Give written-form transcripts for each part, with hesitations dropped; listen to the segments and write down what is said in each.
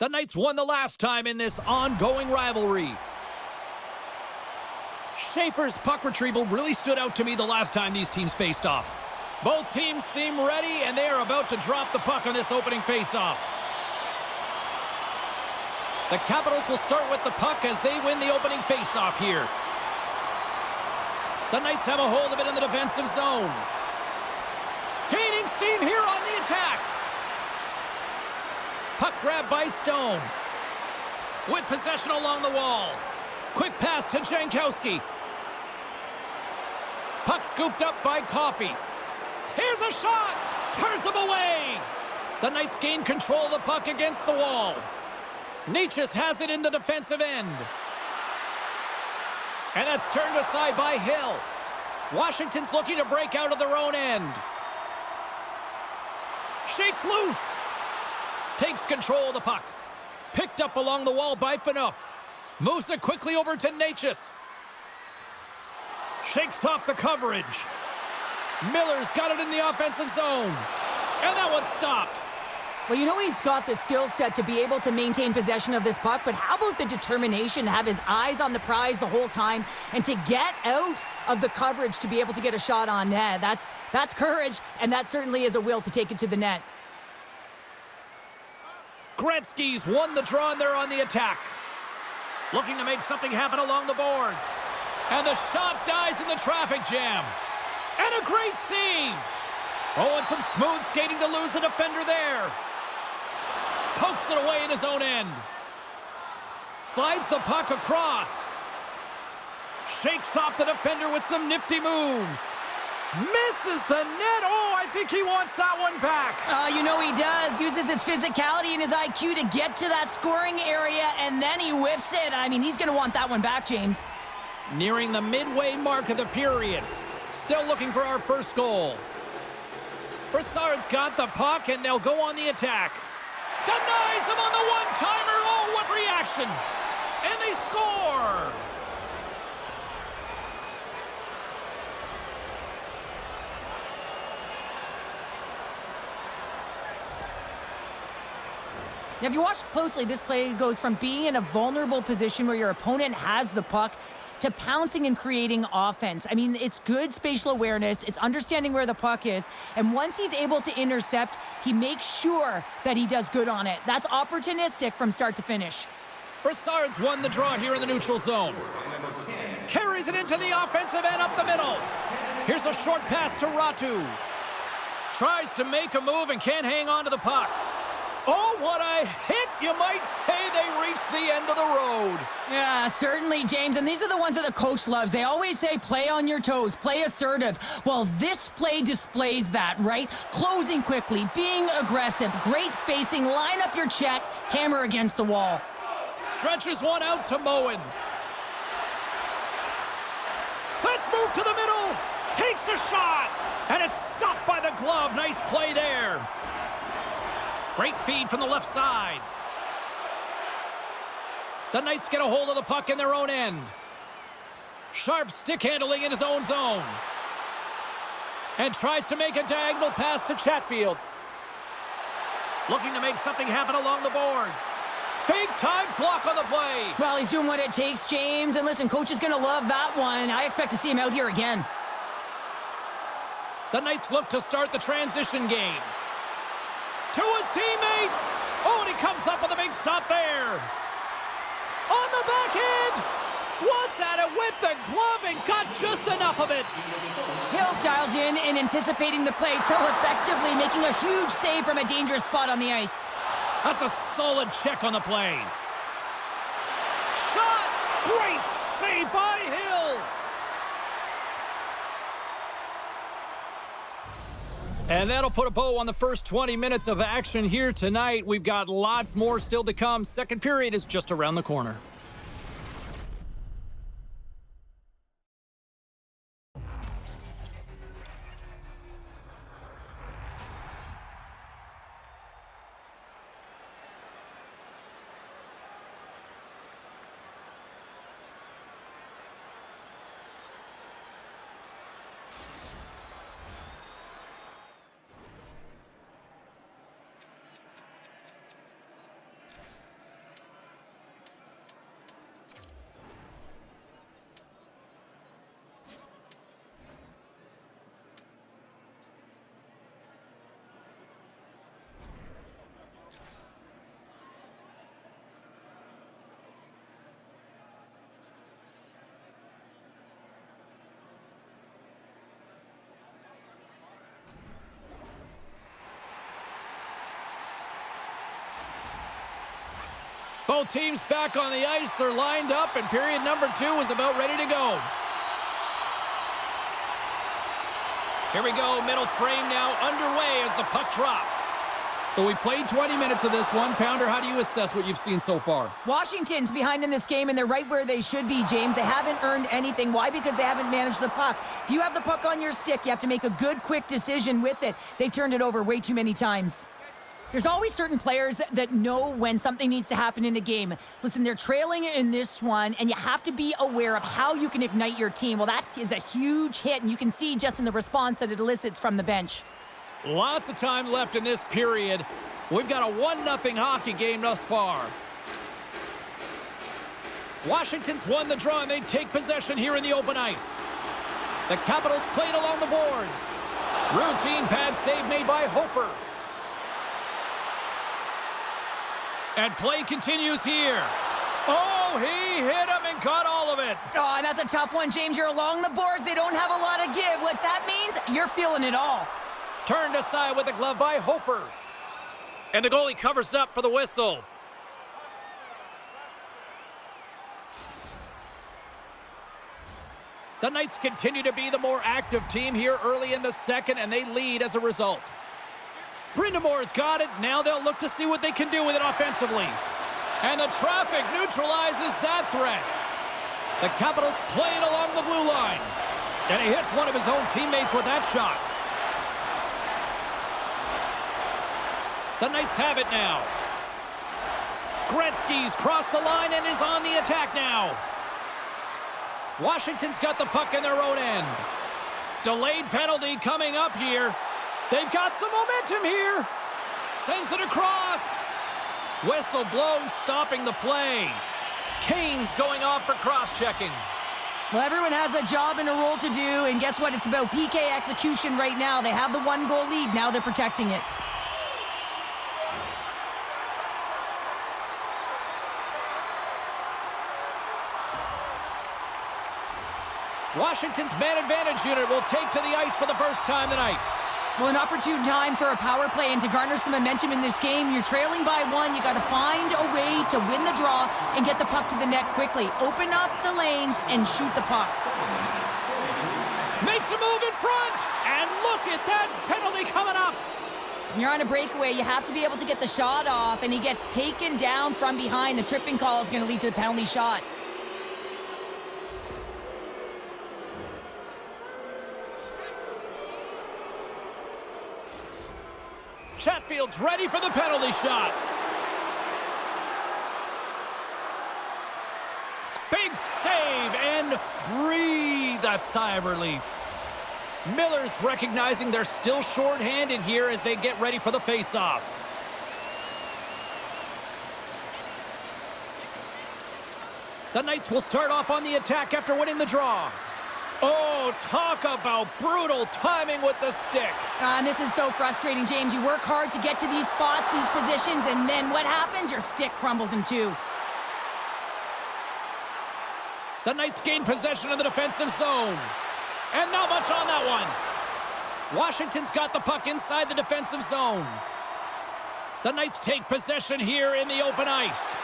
The Knights won the last time in this ongoing rivalry. Schaefer's puck retrieval really stood out to me the last time these teams faced off. Both teams seem ready, and they are about to drop the puck on this opening faceoff. The Capitals will start with the puck as they win the opening faceoff here. The Knights have a hold of it in the defensive zone. Gaining steam here on the attack. Puck grab by Stone. With possession along the wall. Quick pass to Jankowski. Puck scooped up by Coffey. Here's a shot. Turns him away. The Knights gain control of the puck against the wall. Nietzsche has it in the defensive end. And that's turned aside by Hill. Washington's looking to break out of their own end. Shakes loose. Takes control of the puck. Picked up along the wall by Phaneuf. Moves it quickly over to Nietzsche. Shakes off the coverage. Miller's got it in the offensive zone. And that one's stopped. Well, you know he's got the skill set to be able to maintain possession of this puck, but how about the determination to have his eyes on the prize the whole time and to get out of the coverage to be able to get a shot on net? That's courage, and that certainly is a will to take it to the net. Gretzky's won the draw, and they're on the attack. Looking to make something happen along the boards. And the shot dies in the traffic jam. And a great save. Oh, and some smooth skating to lose a defender there. Pokes it away in his own end. Slides the puck across. Shakes off the defender with some nifty moves. Misses the net. Oh, I think he wants that one back. You know he does. Uses his physicality and his IQ to get to that scoring area, and then he whiffs it. I mean, he's going to want that one back, James. Nearing the midway mark of the period. Still looking for our first goal. Brassard's got the puck, and they'll go on the attack. Denies him on the one-timer. Oh, what reaction. And they score. Now, if you watch closely, this play goes from being in a vulnerable position where your opponent has the puck to pouncing and creating offense. I mean, it's good spatial awareness. It's understanding where the puck is. And once he's able to intercept, he makes sure that he does good on it. That's opportunistic from start to finish. Brassard's won the draw here in the neutral zone. Carries it into the offensive end up the middle. Here's a short pass to Ratu. Tries to make a move and can't hang on to the puck. Oh, what a hit! You might say they reached the end of the road. Yeah, certainly, James. And these are the ones that the coach loves. They always say, play on your toes, play assertive. Well, this play displays that, right? Closing quickly, being aggressive, great spacing, line up your check, hammer against the wall. Stretches one out to Moen. Let's move to the middle. Takes a shot. And it's stopped by the glove. Nice play there. Great feed from the left side. The Knights get a hold of the puck in their own end. Sharp stick handling in his own zone. And tries to make a diagonal pass to Chatfield. Looking to make something happen along the boards. Big time block on the play. Well, he's doing what it takes, James. And listen, coach is going to love that one. I expect to see him out here again. The Knights look to start the transition game. To his teammate. Oh, and he comes up with a big stop there. On the backhand. Swats at it with the glove and got just enough of it. Hill's dialed in and anticipating the play so effectively, making a huge save from a dangerous spot on the ice. That's a solid check on the play. Shot. Great save by Hill. And that'll put a bow on the first 20 minutes of action here tonight. We've got lots more still to come. Second period is just around the corner. Both teams back on the ice. They're lined up, and period number 2 is about ready to go. Here we go. Middle frame now underway as the puck drops. So we played 20 minutes of this one. Pounder, how do you assess what you've seen so far? Washington's behind in this game, and they're right where they should be, James. They haven't earned anything. Why? Because they haven't managed the puck. If you have the puck on your stick, you have to make a good, quick decision with it. They've turned it over way too many times. There's always certain players that know when something needs to happen in a game. Listen, they're trailing in this one, and you have to be aware of how you can ignite your team. Well, that is a huge hit, and you can see just in the response that it elicits from the bench. Lots of time left in this period. We've got a 1-0 hockey game thus far. Washington's won the draw, and they take possession here in the open ice. The Capitals played along the boards. Routine pad save made by Hofer. And play continues here. Oh, he hit him and caught all of it. Oh, and that's a tough one, James. You're along the boards. They don't have a lot of give. What that means, you're feeling it all. Turned aside with the glove by Hofer. And the goalie covers up for the whistle. The Knights continue to be the more active team here early in the second, and they lead as a result. Brindamore's got it. Now they'll look to see what they can do with it offensively. And the traffic neutralizes that threat. The Capitals play it along the blue line. And he hits one of his own teammates with that shot. The Knights have it now. Gretzky's crossed the line and is on the attack now. Washington's got the puck in their own end. Delayed penalty coming up here. They've got some momentum here. Sends it across. Whistle blown, stopping the play. Kane's going off for cross-checking. Well, everyone has a job and a role to do, and guess what? It's about PK execution right now. They have the 1-goal lead. Now they're protecting it. Washington's man advantage unit will take to the ice for the first time tonight. Well, an opportune time for a power play and to garner some momentum in this game. You're trailing by 1. You got to find a way to win the draw and get the puck to the net quickly. Open up the lanes and shoot the puck. Makes a move in front, and look at that penalty coming up. When you're on a breakaway, you have to be able to get the shot off, and he gets taken down from behind. The tripping call is going to lead to the penalty shot. Chatfield's ready for the penalty shot. Big save and breathe a sigh of relief. Miller's recognizing they're still short-handed here as they get ready for the face-off. The Knights will start off on the attack after winning the draw. Oh, talk about brutal timing with the stick. And this is so frustrating, James. You work hard to get to these spots, these positions, and then what happens? Your stick crumbles in two. The Knights gain possession of the defensive zone. And not much on that one. Washington's got the puck inside the defensive zone. The Knights take possession here in the open ice.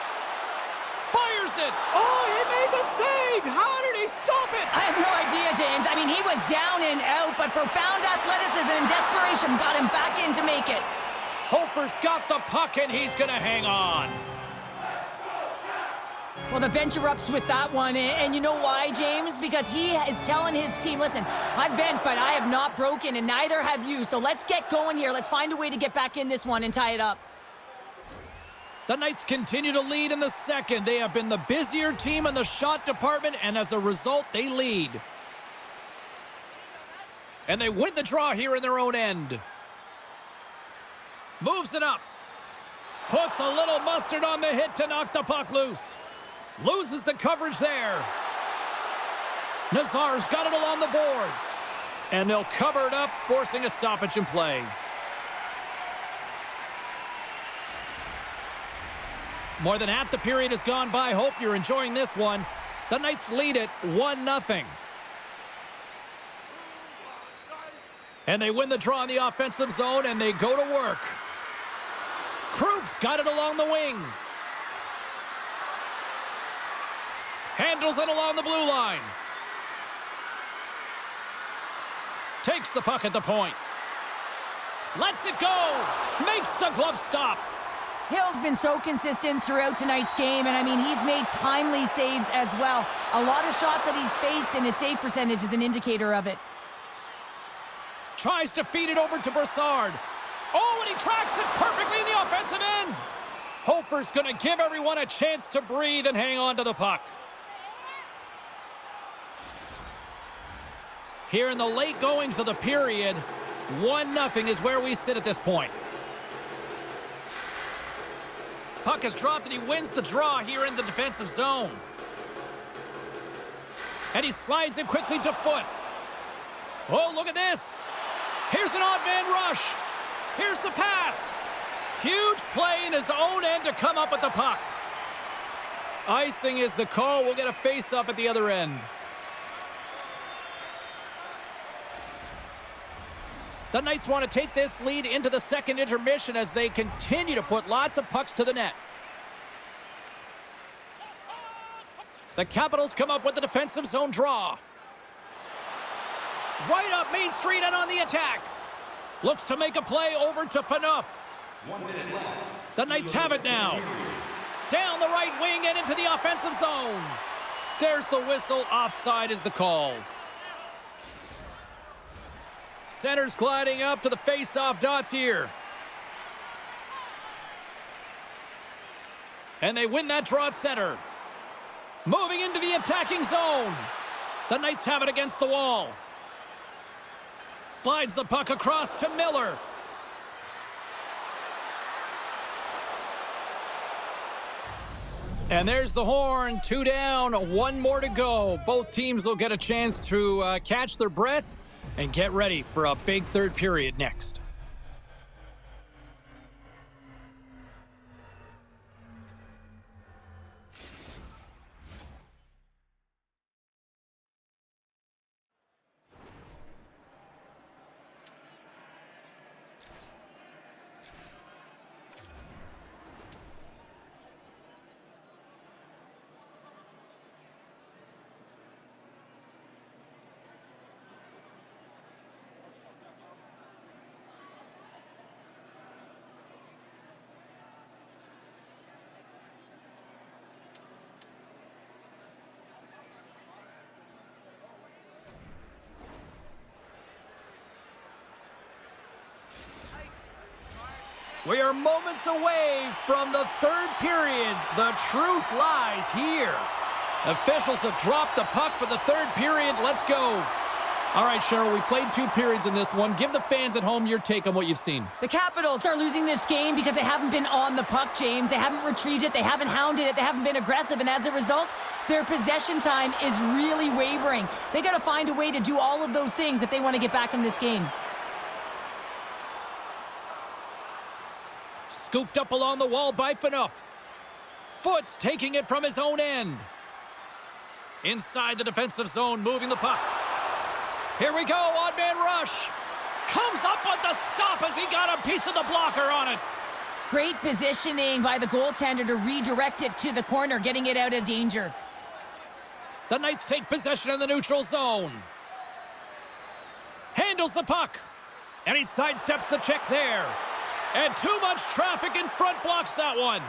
Fires it. Oh, he made the save. How did he stop it? I have no idea, James. I mean, he was down and out, but profound athleticism and desperation got him back in to make it. Hofer's got the puck, and he's going to hang on. Well, the bench erupts with that one, and you know why, James? Because he is telling his team, listen, I've bent, but I have not broken, and neither have you, so let's get going here. Let's find a way to get back in this one and tie it up. The Knights continue to lead in the second. They have been the busier team in the shot department, and as a result, they lead. And they win the draw here in their own end. Moves it up. Puts a little mustard on the hit to knock the puck loose. Loses the coverage there. Nazar's got it along the boards. And they'll cover it up, forcing a stoppage in play. More than half the period has gone by. Hope you're enjoying this one. The Knights lead it 1-0. And they win the draw in the offensive zone, and they go to work. Kroup's got it along the wing. Handles it along the blue line. Takes the puck at the point. Lets it go. Makes the glove stop. Hill's been so consistent throughout tonight's game, and I mean, he's made timely saves as well. A lot of shots that he's faced, and his save percentage is an indicator of it. Tries to feed it over to Brassard. Oh, and he tracks it perfectly in the offensive end. Hofer's going to give everyone a chance to breathe and hang on to the puck. Here in the late goings of the period, 1-0 is where we sit at this point. Puck is dropped and he wins the draw here in the defensive zone. And he slides it quickly to Foot. Oh, look at this. Here's an odd man rush. Here's the pass. Huge play in his own end to come up with the puck. Icing is the call. We'll get a face-off at the other end. The Knights want to take this lead into the second intermission as they continue to put lots of pucks to the net. The Capitals come up with the defensive zone draw. Right up Main Street and on the attack. Looks to make a play over to Phaneuf. 1 minute left. The Knights have it now. Down the right wing and into the offensive zone. There's the whistle. Offside is the call. Center's gliding up to the face-off dots here. And they win that draw at center. Moving into the attacking zone. The Knights have it against the wall. Slides the puck across to Miller. And there's the horn. 2 down, 1 more to go. Both teams will get a chance to catch their breath and get ready for a big third period next. We are moments away from the third period. The truth lies here. Officials have dropped the puck for the third period. Let's go. All right, Cheryl, we played 2 periods in this one. Give the fans at home your take on what you've seen. The Capitals are losing this game because they haven't been on the puck, James. They haven't retrieved it. They haven't hounded it. They haven't been aggressive. And as a result, their possession time is really wavering. They got to find a way to do all of those things if they want to get back in this game. Scooped up along the wall by Phaneuf. Foot's taking it from his own end. Inside the defensive zone, moving the puck. Here we go, odd man rush. Comes up with the stop as he got a piece of the blocker on it. Great positioning by the goaltender to redirect it to the corner, getting it out of danger. The Knights take possession in the neutral zone. Handles the puck. And he sidesteps the check there. And too much traffic in front blocks that one.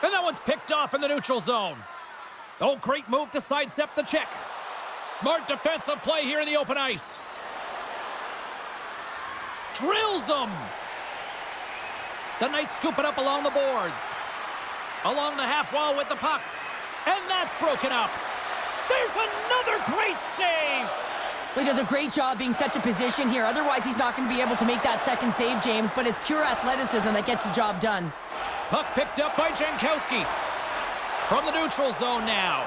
And that one's picked off in the neutral zone. Oh, great move to sidestep the check. Smart defensive play here in the open ice. Drills them. The Knights scoop it up along the boards. Along the half wall with the puck. And that's broken up. There's another great save. He does a great job being set to position here. Otherwise, he's not going to be able to make that second save, James. But it's pure athleticism that gets the job done. Puck picked up by Jankowski. From the neutral zone now.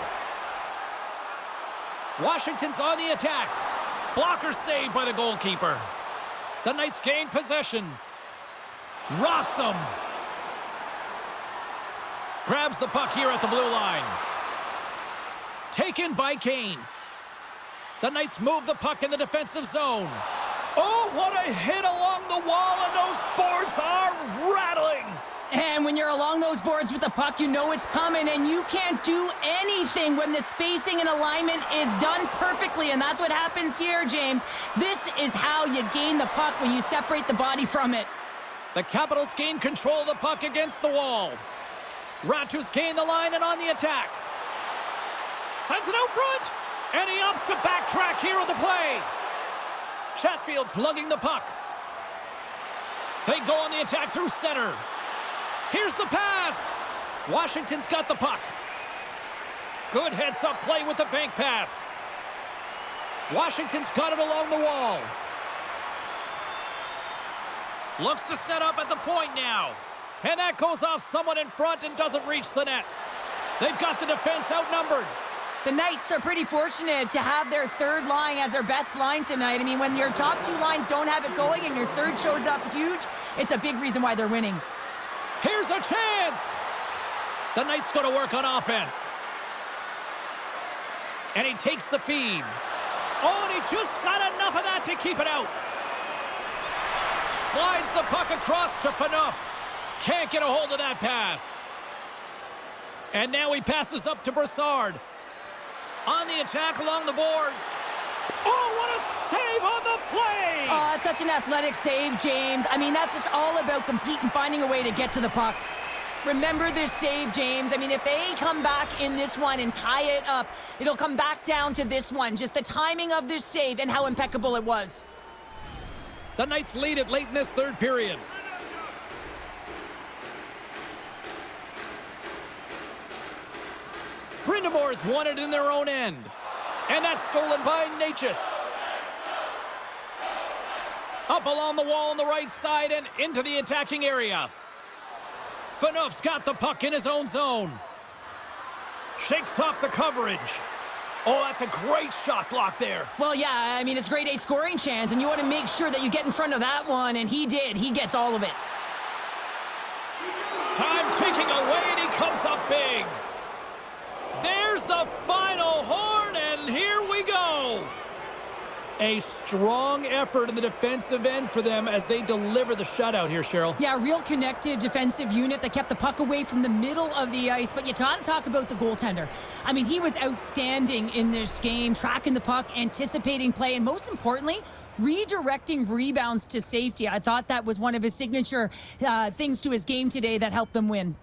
Washington's on the attack. Blocker saved by the goalkeeper. The Knights gain possession. Rocks him. Grabs the puck here at the blue line. Taken by Kane. The Knights move the puck in the defensive zone. Oh, what a hit along the wall, and those boards are rattling. And when you're along those boards with the puck, you know it's coming, and you can't do anything when the spacing and alignment is done perfectly, and that's what happens here, James. This is how you gain the puck, when you separate the body from it. The Capitals gain control of the puck against the wall. Ratus gain the line and on the attack. Sends it out front, and he opts to backtrack here on the play. Chatfield's lugging the puck. They go on the attack through center. Here's the pass. Washington's got the puck. Good heads-up play with the bank pass. Washington's got it along the wall. Looks to set up at the point now. And that goes off someone in front and doesn't reach the net. They've got the defense outnumbered. The Knights are pretty fortunate to have their third line as their best line tonight. I mean, when your top two lines don't have it going and your third shows up huge, it's a big reason why they're winning. Here's a chance. The Knights go to work on offense. And he takes the feed. Oh, and he just got enough of that to keep it out. Slides the puck across to Phaneuf. Can't get a hold of that pass. And now he passes up to Brassard. On the attack along the boards. Oh, what a save on the play! Oh, that's such an athletic save, James. I mean, that's just all about competing, finding a way to get to the puck. Remember this save, James. I mean, if they come back in this one and tie it up, it'll come back down to this one. Just the timing of this save and how impeccable it was. The Knights lead it late in this third period. Brindamore's won it in their own end. And that's stolen by Natchez. Up along the wall on the right side and into the attacking area. Phaneuf's got the puck in his own zone. Shakes off the coverage. Oh, that's a great shot block there. Well, yeah, I mean, it's grade A scoring chance, and you want to make sure that you get in front of that one, and he did. He gets all of it. Time ticking away, and he comes up big. There's the final horn, and here we go. A strong effort in the defensive end for them as they deliver the shutout here, Cheryl. Yeah, real connected defensive unit that kept the puck away from the middle of the ice. But you gotta talk about the goaltender. I mean, he was outstanding in this game, tracking the puck, anticipating play, and most importantly, redirecting rebounds to safety. I thought that was one of his signature things to his game today that helped them win.